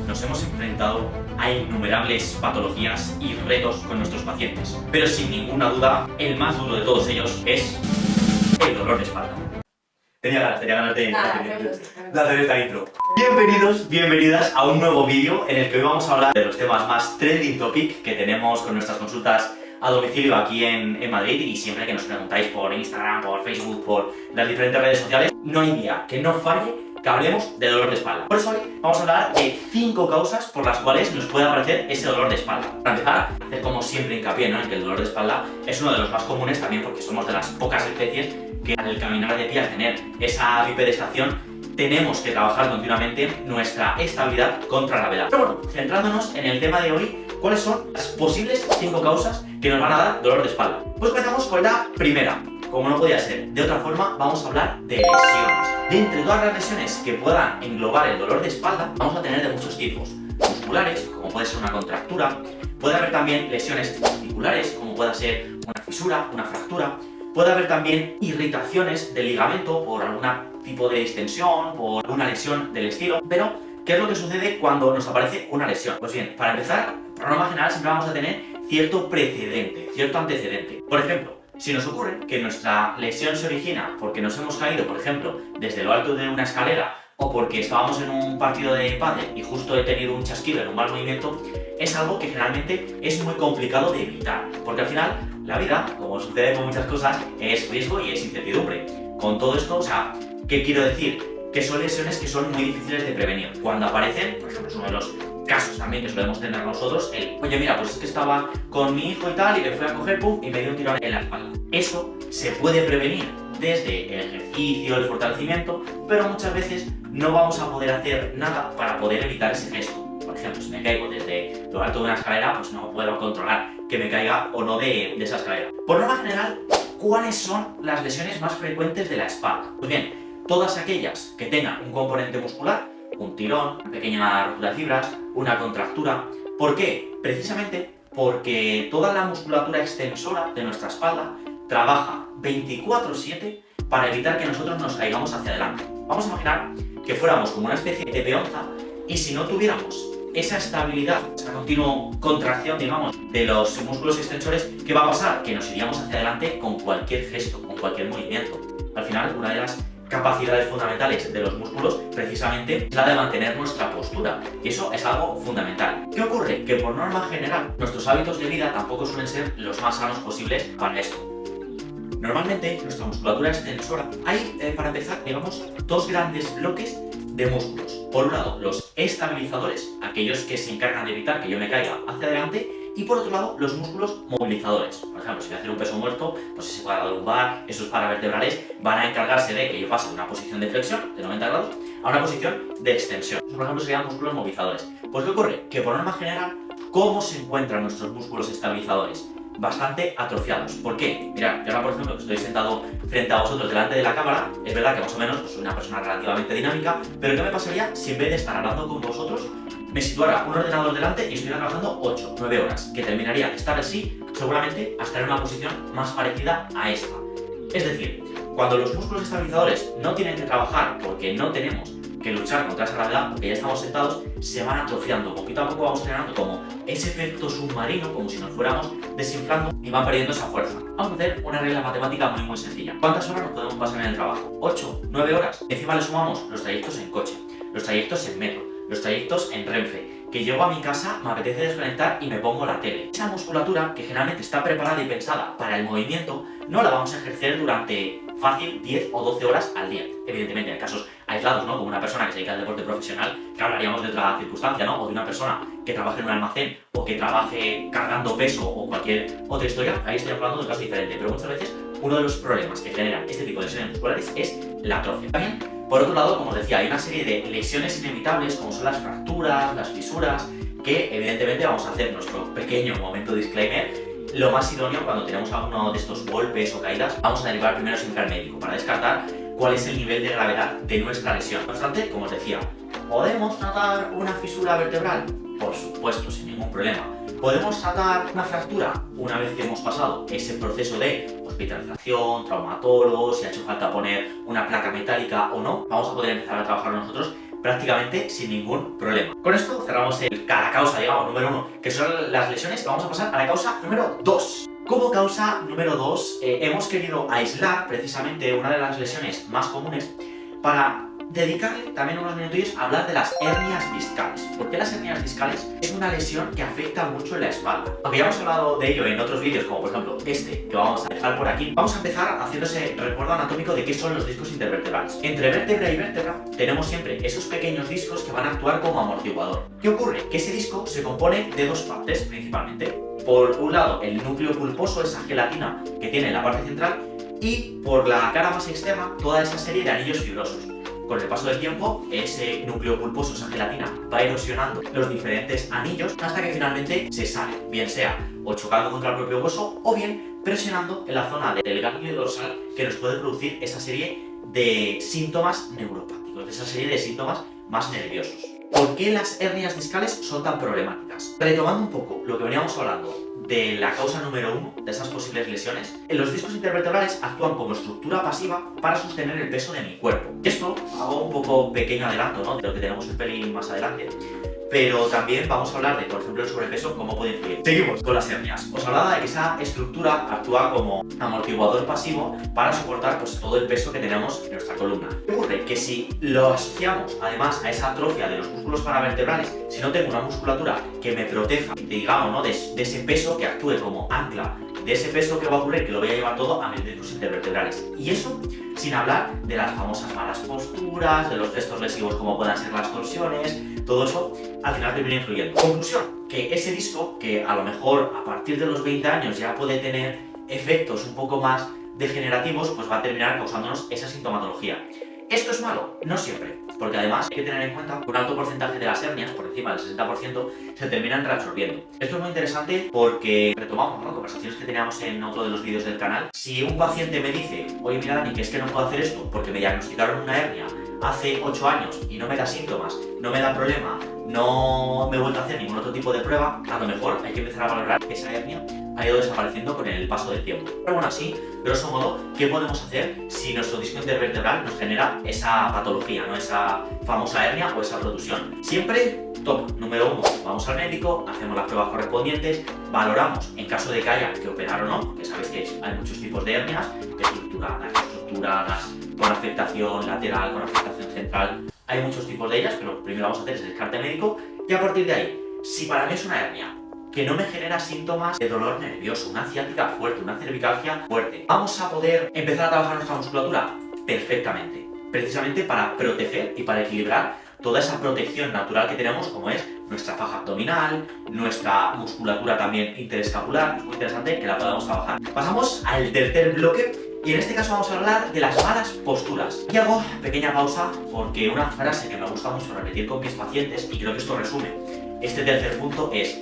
nos hemos enfrentado a innumerables patologías y retos con nuestros pacientes, pero sin ninguna duda, el más duro de todos ellos es el dolor de espalda. Tenía ganas de hacer esta intro. Bienvenidos, bienvenidas a un nuevo vídeo en el que hoy vamos a hablar de los temas más trending topic que tenemos con nuestras consultas a domicilio aquí en Madrid, y siempre que nos preguntáis por Instagram, por Facebook, por las diferentes redes sociales, no hay día que no falle que hablemos de dolor de espalda. Por eso hoy vamos a hablar de 5 causas por las cuales nos puede aparecer ese dolor de espalda. Para empezar, hacer como siempre hincapié, ¿no?, en que el dolor de espalda es uno de los más comunes, también porque somos de las pocas especies que al caminar de pie, al tener esa bipedestación, tenemos que trabajar continuamente nuestra estabilidad contra la gravedad. Pero bueno, centrándonos en el tema de hoy, ¿cuáles son las posibles 5 causas que nos van a dar dolor de espalda? Pues comenzamos con la primera. Como no podía ser de otra forma, vamos a hablar de lesiones. De entre todas las lesiones que puedan englobar el dolor de espalda, vamos a tener de muchos tipos. Musculares, como puede ser una contractura. Puede haber también lesiones articulares, como pueda ser una fisura, una fractura. Puede haber también irritaciones del ligamento por algún tipo de distensión, por alguna lesión del estilo. Pero, ¿qué es lo que sucede cuando nos aparece una lesión? Pues bien, para empezar, por norma general siempre vamos a tener cierto precedente, cierto antecedente. Por ejemplo, si nos ocurre que nuestra lesión se origina porque nos hemos caído, por ejemplo, desde lo alto de una escalera, o porque estábamos en un partido de pádel y justo he tenido un chasquido en un mal movimiento, es algo que generalmente es muy complicado de evitar, porque al final la vida, como sucede con muchas cosas, es riesgo y es incertidumbre. Con todo esto, o sea, ¿qué quiero decir? Que son lesiones que son muy difíciles de prevenir. Cuando aparecen, por ejemplo, es uno de los casos también que solemos tener nosotros, oye, mira, pues es que estaba con mi hijo y tal, y le fui a coger, pum, y me dio un tirón en la espalda. Eso se puede prevenir desde el ejercicio, el fortalecimiento, pero muchas veces no vamos a poder hacer nada para poder evitar ese gesto. Por ejemplo, si me caigo desde lo alto de una escalera, pues no puedo controlar que me caiga o no de esa escalera. Por norma general, ¿cuáles son las lesiones más frecuentes de la espalda? Pues bien, todas aquellas que tengan un componente muscular, un tirón, una pequeña rotura de fibras, una contractura. ¿Por qué? Precisamente porque toda la musculatura extensora de nuestra espalda trabaja 24/7 para evitar que nosotros nos caigamos hacia adelante. Vamos a imaginar que fuéramos como una especie de peonza, y si no tuviéramos esa estabilidad, esa continua contracción, digamos, de los músculos extensores, ¿qué va a pasar? Que nos iríamos hacia adelante con cualquier gesto, con cualquier movimiento. Al final, una de las capacidades fundamentales de los músculos precisamente es la de mantener nuestra postura, y eso es algo fundamental. ¿Qué ocurre? Que por norma general nuestros hábitos de vida tampoco suelen ser los más sanos posibles para esto. Normalmente nuestra musculatura extensora hay, para empezar, digamos, 2 grandes bloques de músculos. Por un lado, los estabilizadores, aquellos que se encargan de evitar que yo me caiga hacia adelante, y por otro lado, los músculos movilizadores. Por ejemplo, si voy a hacer un peso muerto, pues ese cuadrado lumbar, esos paravertebrales van a encargarse de que yo pase de una posición de flexión de 90 grados a una posición de extensión. Por ejemplo, serían músculos movilizadores. Pues ¿qué ocurre? Que por norma general, ¿cómo se encuentran nuestros músculos estabilizadores? Bastante atrofiados. ¿Por qué? Mirad, yo ahora por ejemplo que estoy sentado frente a vosotros delante de la cámara, es verdad que más o menos pues, soy una persona relativamente dinámica, pero ¿qué me pasaría si en vez de estar hablando con vosotros me situara un ordenador delante y estuviera trabajando 8 o 9 horas? Que terminaría de estar así, seguramente hasta en una posición más parecida a esta. Es decir, cuando los músculos estabilizadores no tienen que trabajar porque no tenemos que luchar contra esa gravedad, porque ya estamos sentados, se van atrofiando. Poquito a poco vamos generando como ese efecto submarino, como si nos fuéramos desinflando, y van perdiendo esa fuerza. Vamos a hacer una regla matemática muy sencilla. ¿Cuántas horas nos podemos pasar en el trabajo? 8, 9 horas. Encima le sumamos los trayectos en coche, los trayectos en metro, los trayectos en Renfe, que llego a mi casa, me apetece desconectar y me pongo la tele. Esa musculatura, que generalmente está preparada y pensada para el movimiento, no la vamos a ejercer durante fácil 10 o 12 horas al día. Evidentemente, en casos aislados, ¿no?, como una persona que se dedica al deporte profesional, que hablaríamos de otra circunstancia, ¿no?, o de una persona que trabaje en un almacén o que trabaje cargando peso o cualquier otra historia, ahí estoy hablando de un caso diferente. Pero muchas veces uno de los problemas que generan este tipo de lesiones musculares es la atrofia. También, por otro lado, como os decía, hay una serie de lesiones inevitables como son las fracturas, las fisuras, que evidentemente vamos a hacer nuestro pequeño momento disclaimer. Lo más idóneo cuando tenemos alguno de estos golpes o caídas, vamos a derivar primero siempre al médico para descartar cuál es el nivel de gravedad de nuestra lesión. No obstante, como os decía, ¿podemos tratar una fisura vertebral? Por supuesto, sin ningún problema. ¿Podemos tratar una fractura una vez que hemos pasado ese proceso de hospitalización, traumatólogo, si ha hecho falta poner una placa metálica o no? Vamos a poder empezar a trabajar nosotros prácticamente sin ningún problema. Con esto cerramos la causa, digamos, número 1, que son las lesiones. Vamos a pasar a la causa número 2. Como causa número 2, hemos querido aislar precisamente una de las lesiones más comunes para dedicarle también unos minutillos a hablar de las hernias discales. ¿Por qué las hernias discales? Es una lesión que afecta mucho en la espalda. Aunque ya hemos hablado de ello en otros vídeos, como por ejemplo este, que vamos a dejar por aquí, vamos a empezar haciendo ese recuerdo anatómico de qué son los discos intervertebrales. Entre vértebra y vértebra tenemos siempre esos pequeños discos que van a actuar como amortiguador. ¿Qué ocurre? Que ese disco se compone de dos partes principalmente. Por un lado, el núcleo pulposo, esa gelatina que tiene en la parte central, y por la cara más externa, toda esa serie de anillos fibrosos. Con el paso del tiempo, ese núcleo pulposo, esa gelatina, va erosionando los diferentes anillos hasta que finalmente se sale, bien sea o chocando contra el propio hueso o bien presionando en la zona del ganglio dorsal, que nos puede producir esa serie de síntomas neuropáticos, esa serie de síntomas más nerviosos. ¿Por qué las hernias discales son tan problemáticas? Retomando un poco lo que veníamos hablando de la causa número 1 de esas posibles lesiones, los discos intervertebrales actúan como estructura pasiva para sostener el peso de mi cuerpo. Y esto, hago un poco pequeño adelanto, ¿no?, de lo que tenemos un pelín más adelante, pero también vamos a hablar de, por ejemplo, el sobrepeso, cómo puede influir. Seguimos con las hernias. Os hablaba de que esa estructura actúa como amortiguador pasivo para soportar pues, todo el peso que tenemos en nuestra columna. ¿Qué ocurre? Que si lo asociamos además a esa atrofia de los músculos paravertebrales, si no tengo una musculatura que me proteja, digamos, ¿no?, de ese peso, que actúe como ancla de ese peso, que va a ocurrir, que lo voy a llevar todo a mis discos intervertebrales. Y eso sin hablar de las famosas malas posturas, de los gestos lesivos como puedan ser las torsiones, todo eso al final termina influyendo. Conclusión, que ese disco, que a lo mejor a partir de los 20 años ya puede tener efectos un poco más degenerativos, pues va a terminar causándonos esa sintomatología. ¿Esto es malo? No siempre, porque además hay que tener en cuenta que un alto porcentaje de las hernias, por encima del 60%, se terminan reabsorbiendo. Esto es muy interesante porque retomamos, ¿no?, conversaciones que teníamos en otro de los vídeos del canal. Si un paciente me dice, oye mira Dani, que es que no puedo hacer esto porque me diagnosticaron una hernia hace 8 años y no me da síntomas, no me da problema, no me he vuelto a hacer ningún otro tipo de prueba, a lo mejor hay que empezar a valorar que esa hernia ha ido desapareciendo con el paso del tiempo. Pero bueno, así, grosso modo, ¿qué podemos hacer si nuestro disco intervertebral nos genera esa patología, ¿no?, esa famosa hernia o esa protusión? Siempre, top número 1, vamos al médico, hacemos las pruebas correspondientes, valoramos en caso de que haya que operar o no, porque sabéis que hay muchos tipos de hernias, estructuradas, con afectación lateral, con afectación central. Hay muchos tipos de ellas, pero primero vamos a hacer ese descarte médico y a partir de ahí, si para mí es una hernia que no me genera síntomas de dolor nervioso, una ciática fuerte, una cervicalgia fuerte, ¿vamos a poder empezar a trabajar nuestra musculatura? Perfectamente, precisamente para proteger y para equilibrar toda esa protección natural que tenemos, como es nuestra faja abdominal, nuestra musculatura también interescapular. Es muy interesante que la podamos trabajar. Pasamos al tercer bloque. Y en este caso vamos a hablar de las malas posturas. Y hago pequeña pausa porque una frase que me gusta mucho repetir con mis pacientes, y creo que esto resume este tercer punto, es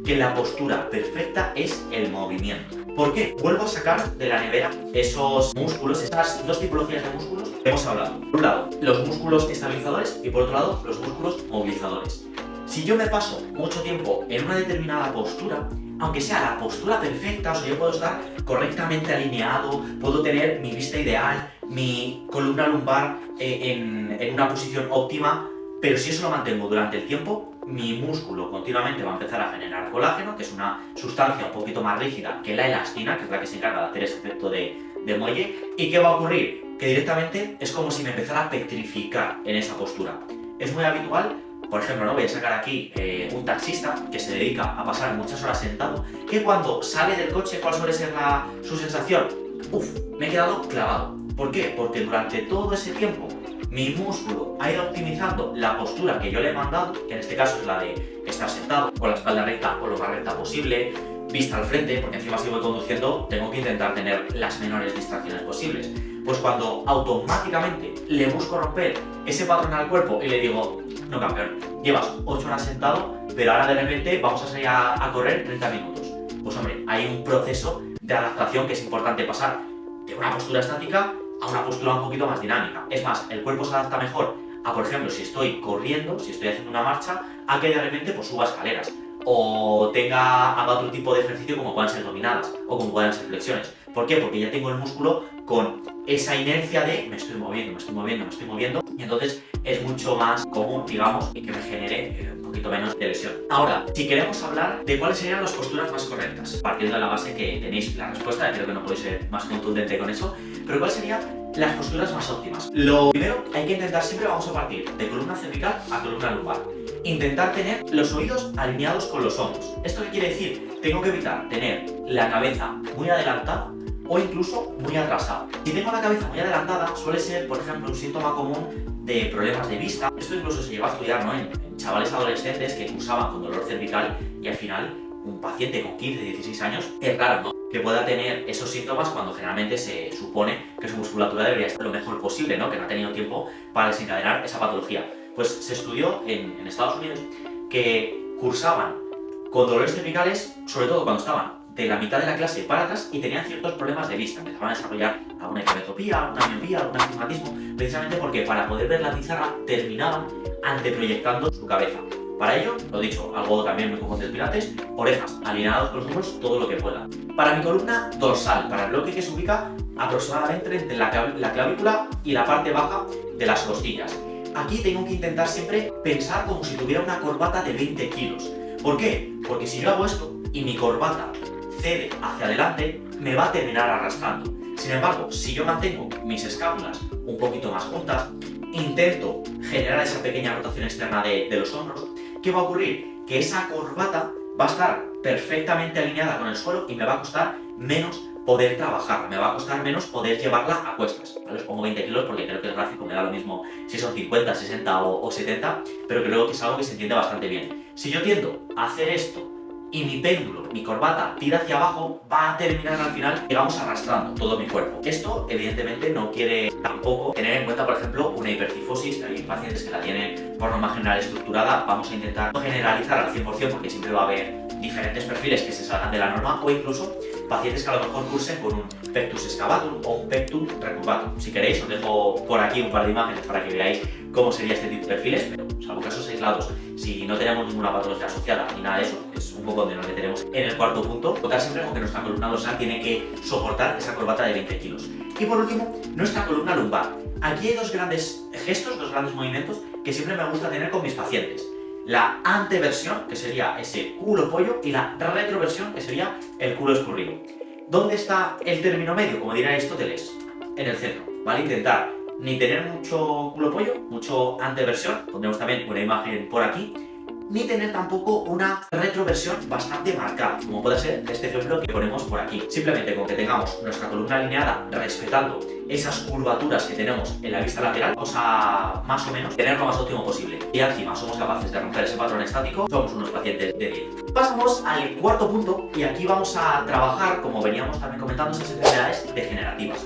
que la postura perfecta es el movimiento. ¿Por qué? Vuelvo a sacar de la nevera esos músculos, esas dos tipologías de músculos que hemos hablado. Por un lado, los músculos estabilizadores y por otro lado, los músculos movilizadores. Si yo me paso mucho tiempo en una determinada postura, aunque sea la postura perfecta, o sea, yo puedo estar correctamente alineado, puedo tener mi vista ideal, mi columna lumbar en una posición óptima, pero si eso lo mantengo durante el tiempo, mi músculo continuamente va a empezar a generar colágeno, que es una sustancia un poquito más rígida que la elastina, que es la que se encarga de hacer ese efecto de muelle. ¿Y qué va a ocurrir? Que directamente es como si me empezara a petrificar en esa postura. Es muy habitual. Por ejemplo, ¿no?, voy a sacar aquí un taxista que se dedica a pasar muchas horas sentado, que cuando sale del coche, ¿cuál suele ser su sensación? Uf, me he quedado clavado. ¿Por qué? Porque durante todo ese tiempo mi músculo ha ido optimizando la postura que yo le he mandado, que en este caso es la de estar sentado, con la espalda recta o lo más recta posible, vista al frente, porque encima si voy conduciendo tengo que intentar tener las menores distracciones posibles. Pues cuando automáticamente le busco romper ese patrón al cuerpo y le digo, no campeón, llevas 8 horas sentado, pero ahora de repente vamos a salir a correr 30 minutos. Pues hombre, hay un proceso de adaptación que es importante pasar de una postura estática a una postura un poquito más dinámica. Es más, el cuerpo se adapta mejor a, por ejemplo, si estoy corriendo, si estoy haciendo una marcha, a que de repente pues suba escaleras o haga otro tipo de ejercicio como puedan ser dominadas o como puedan ser flexiones. ¿Por qué? Porque ya tengo el músculo con esa inercia de me estoy moviendo, me estoy moviendo, me estoy moviendo, y entonces es mucho más común, digamos, y que me genere un poquito menos de lesión. Ahora, si queremos hablar de cuáles serían las posturas más correctas, partiendo de la base que tenéis la respuesta, creo que no podéis ser más contundente con eso, pero ¿cuáles serían las posturas más óptimas? Lo primero, hay que intentar siempre, vamos a partir de columna cervical a columna lumbar. Intentar tener los oídos alineados con los hombros. ¿Esto qué quiere decir? Tengo que evitar tener la cabeza muy adelantada o incluso muy atrasada. Si tengo la cabeza muy adelantada, suele ser, por ejemplo, un síntoma común de problemas de vista. Esto incluso se lleva a estudiar, ¿no?, en chavales adolescentes que cursaban con dolor cervical y al final un paciente con 15, 16 años, es raro, ¿no?, que pueda tener esos síntomas cuando generalmente se supone que su musculatura debería estar lo mejor posible, ¿no?, que no ha tenido tiempo para desencadenar esa patología. Pues se estudió en Estados Unidos que cursaban con dolores cervicales, sobre todo cuando estaban de la mitad de la clase para atrás y tenían ciertos problemas de vista. Empezaban a desarrollar alguna hipermetropía, una miopía, algún astigmatismo, precisamente porque para poder ver la pizarra terminaban anteproyectando su cabeza. Para ello, lo dicho, algo también muy común del pilates, orejas alineadas con los hombros todo lo que pueda. Para mi columna dorsal, para el bloque que se ubica aproximadamente entre la clavícula y la parte baja de las costillas. Aquí tengo que intentar siempre pensar como si tuviera una corbata de 20 kilos. ¿Por qué? Porque si yo hago esto y mi corbata cede hacia adelante, me va a terminar arrastrando. Sin embargo, si yo mantengo mis escápulas un poquito más juntas, intento generar esa pequeña rotación externa de los hombros, ¿qué va a ocurrir? Que esa corbata va a estar perfectamente alineada con el suelo y me va a costar menos poder trabajar, me va a costar menos poder llevarla a cuestas. ¿Vale? Os pongo 20 kilos porque creo que el gráfico me da lo mismo si son 50, 60 o 70, pero creo que es algo que se entiende bastante bien. Si yo tiendo a hacer esto y mi péndulo, mi corbata, tira hacia abajo, va a terminar al final, digamos, arrastrando todo mi cuerpo. Esto, evidentemente, no quiere tampoco tener en cuenta, por ejemplo, una hipercifosis. Hay pacientes que la tienen por norma general estructurada. Vamos a intentar no generalizar al 100% porque siempre va a haber diferentes perfiles que se salgan de la norma, o incluso pacientes que a lo mejor cursen con un pectus excavatum o un pectus recurvatum. Si queréis, os dejo por aquí un par de imágenes para que veáis cómo sería este tipo de perfiles, pero salvo casos aislados, si no tenemos ninguna patología asociada ni nada de eso, es un poco donde nos meteremos en el cuarto punto. Contar siempre con que nuestra columna dorsal tiene que soportar esa corbata de 20 kilos. Y por último, nuestra columna lumbar. Aquí hay dos grandes gestos, dos grandes movimientos que siempre me gusta tener con mis pacientes. La anteversión, que sería ese culo pollo, y la retroversión, que sería el culo escurrido. ¿Dónde está el término medio? Como dirá Aristóteles, en el centro, ¿vale? Intentar ni tener mucho culo pollo, mucho anteversión, pondremos también una imagen por aquí, ni tener tampoco una retroversión bastante marcada, como puede ser este ejemplo que ponemos por aquí. Simplemente con que tengamos nuestra columna alineada respetando esas curvaturas que tenemos en la vista lateral, vamos a más o menos tener lo más óptimo posible. Y encima somos capaces de romper ese patrón estático, somos unos pacientes de 10. Pasamos al cuarto punto y aquí vamos a trabajar, como veníamos también comentando, esas enfermedades degenerativas.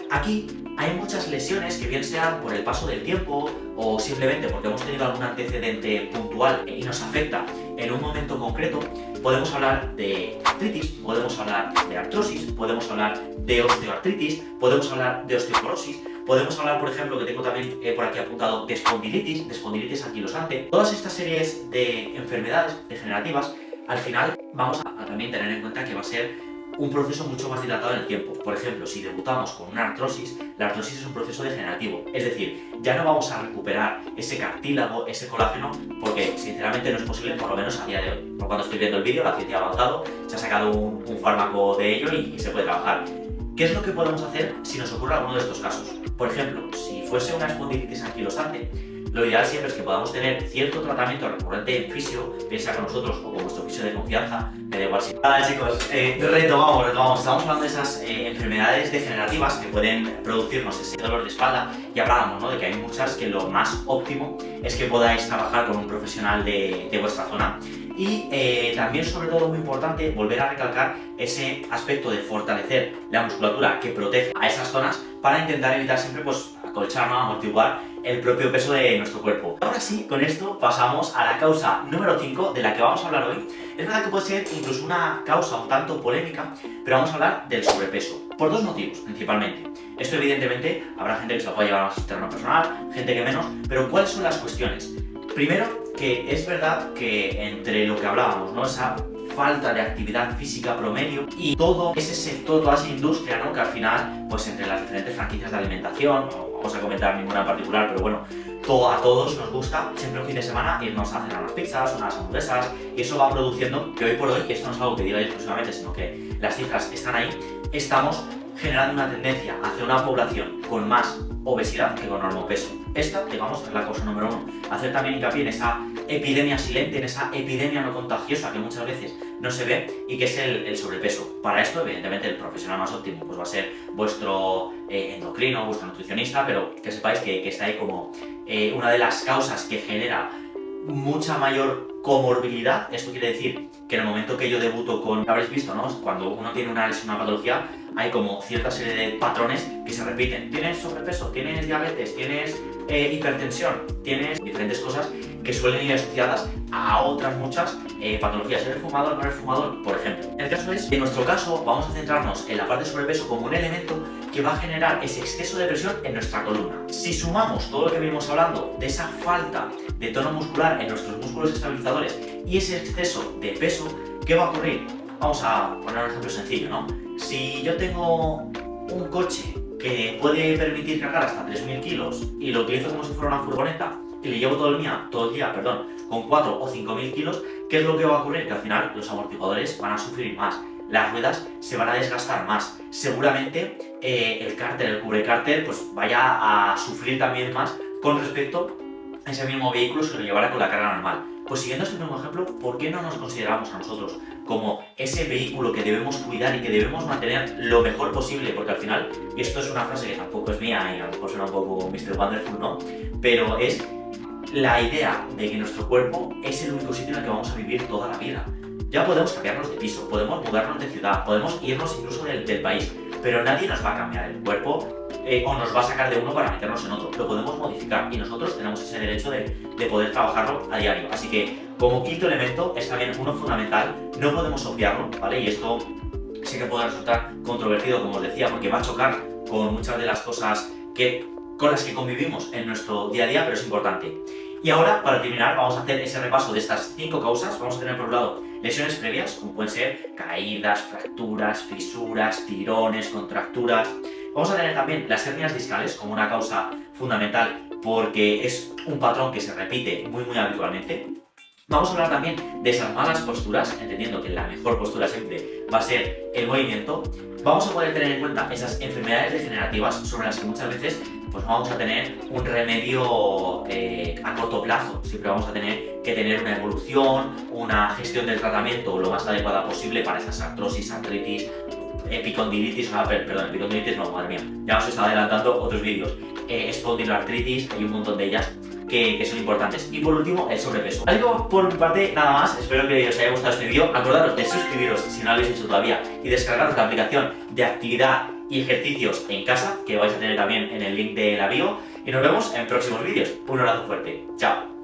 Aquí hay muchas lesiones que bien sean por el paso del tiempo o simplemente porque hemos tenido algún antecedente puntual y nos afecta en un momento concreto. Podemos hablar de artritis, podemos hablar de artrosis, podemos hablar de osteoartritis, podemos hablar de osteoporosis, podemos hablar, por ejemplo, que tengo también por aquí apuntado, de espondilitis anquilosante. Todas estas series de enfermedades degenerativas, al final vamos a también tener en cuenta que va a ser un proceso mucho más dilatado en el tiempo. Por ejemplo, si debutamos con una artrosis, la artrosis es un proceso degenerativo. Es decir, ya no vamos a recuperar ese cartílago, ese colágeno, porque sinceramente no es posible, por lo menos a día de hoy. Por cuando estoy viendo el vídeo, la ciencia ha avanzado, se ha sacado un fármaco de ello y se puede trabajar. ¿Qué es lo que podemos hacer si nos ocurre alguno de estos casos? Por ejemplo, si fuese una espondilitis anquilosante, lo ideal siempre es que podamos tener cierto tratamiento recurrente en fisio, bien sea con nosotros o con nuestro fisio de confianza, me da igual si... Vale, chicos, retomamos. Estamos hablando de esas enfermedades degenerativas que pueden producirnos ese dolor de espalda y hablábamos, ¿no?, de que hay muchas que lo más óptimo es que podáis trabajar con un profesional de vuestra zona. Y también, sobre todo, muy importante, volver a recalcar ese aspecto de fortalecer la musculatura que protege a esas zonas para intentar evitar siempre, pues, acolchar, ¿no?, amortiguar el propio peso de nuestro cuerpo. Ahora sí, con esto pasamos a la causa número 5 de la que vamos a hablar hoy. Es verdad que puede ser incluso una causa un tanto polémica, pero vamos a hablar del sobrepeso. Por dos motivos, principalmente. Esto, evidentemente, habrá gente que se lo pueda llevar más al terreno personal, gente que menos, pero ¿cuáles son las cuestiones? Primero, que es verdad que entre lo que hablábamos, ¿no?, esa falta de actividad física promedio y todo ese sector, toda esa industria, ¿no? Que al final, pues entre las diferentes franquicias de alimentación, no vamos a comentar ninguna en particular, pero bueno, a todos nos gusta siempre un fin de semana irnos a cenar unas pizzas, unas hamburguesas, y eso va produciendo que hoy por hoy, y esto no es algo que diga yo exclusivamente, sino que las cifras están ahí, estamos generando una tendencia hacia una población con más obesidad que con normopeso. Esta, digamos, es la causa número uno. Hacer también hincapié en esa epidemia silente, en esa epidemia no contagiosa que muchas veces no se ve y que es el sobrepeso. Para esto, evidentemente, el profesional más óptimo pues va a ser vuestro endocrino, vuestro nutricionista, pero que sepáis que está ahí como una de las causas que genera mucha mayor comorbilidad. Esto quiere decir que en el momento que yo debuto con, lo habréis visto, ¿no? Cuando uno tiene una patología, hay como cierta serie de patrones que se repiten. Tienes sobrepeso, tienes diabetes, tienes hipertensión, tienes diferentes cosas que suelen ir asociadas a otras muchas patologías. ¿Eres fumador, no eres fumador? Por ejemplo. El caso es, en nuestro caso, vamos a centrarnos en la parte de sobrepeso como un elemento que va a generar ese exceso de presión en nuestra columna. Si sumamos todo lo que venimos hablando de esa falta de tono muscular en nuestros músculos estabilizadores y ese exceso de peso, ¿qué va a ocurrir? Vamos a poner un ejemplo sencillo, ¿no? Si yo tengo un coche que puede permitir cargar hasta 3.000 kilos y lo utilizo como si fuera una furgoneta y le llevo todo el día, con 4 o 5.000 kilos, ¿qué es lo que va a ocurrir? Que al final los amortiguadores van a sufrir más, las ruedas se van a desgastar más, seguramente el cárter, el cubrecárter, pues vaya a sufrir también más con respecto a ese mismo vehículo si lo llevara con la carga normal. Pues siguiendo este mismo ejemplo, ¿por qué no nos consideramos a nosotros como ese vehículo que debemos cuidar y que debemos mantener lo mejor posible? Porque al final, y esto es una frase que tampoco es mía y a lo mejor suena un poco Mr. Wonderful, ¿no? Pero es la idea de que nuestro cuerpo es el único sitio en el que vamos a vivir toda la vida. Ya podemos cambiarnos de piso, podemos mudarnos de ciudad, podemos irnos incluso del país, pero nadie nos va a cambiar el cuerpo o nos va a sacar de uno para meternos en otro. Lo podemos modificar y nosotros tenemos ese derecho de poder trabajarlo a diario. Así que, como quinto elemento, es también uno fundamental, no podemos obviarlo, ¿vale? Y esto sí que puede resultar controvertido, como os decía, porque va a chocar con muchas de las cosas con las que convivimos en nuestro día a día, pero es importante. Y ahora, para terminar, vamos a hacer ese repaso de estas 5 causas. Vamos a tener por un lado lesiones previas, como pueden ser caídas, fracturas, fisuras, tirones, contracturas. Vamos a tener también las hernias discales como una causa fundamental porque es un patrón que se repite muy habitualmente. Vamos a hablar también de esas malas posturas, entendiendo que la mejor postura siempre va a ser el movimiento. Vamos a poder tener en cuenta esas enfermedades degenerativas sobre las que muchas veces pues no vamos a tener un remedio a corto plazo. Siempre vamos a tener que tener una evolución, una gestión del tratamiento lo más adecuada posible para esas artrosis, artritis, epicondilitis, epicondilitis no, madre mía, ya os estaba adelantando otros vídeos, espondiloartritis, hay un montón de ellas que son importantes. Y por último, el sobrepeso. Algo por mi parte, nada más. Espero que os haya gustado este vídeo. Acordaros de suscribiros si no lo habéis hecho todavía y descargaros la aplicación de actividad y ejercicios en casa, que vais a tener también en el link de la bio. Y nos vemos en próximos vídeos. Un abrazo fuerte. Chao.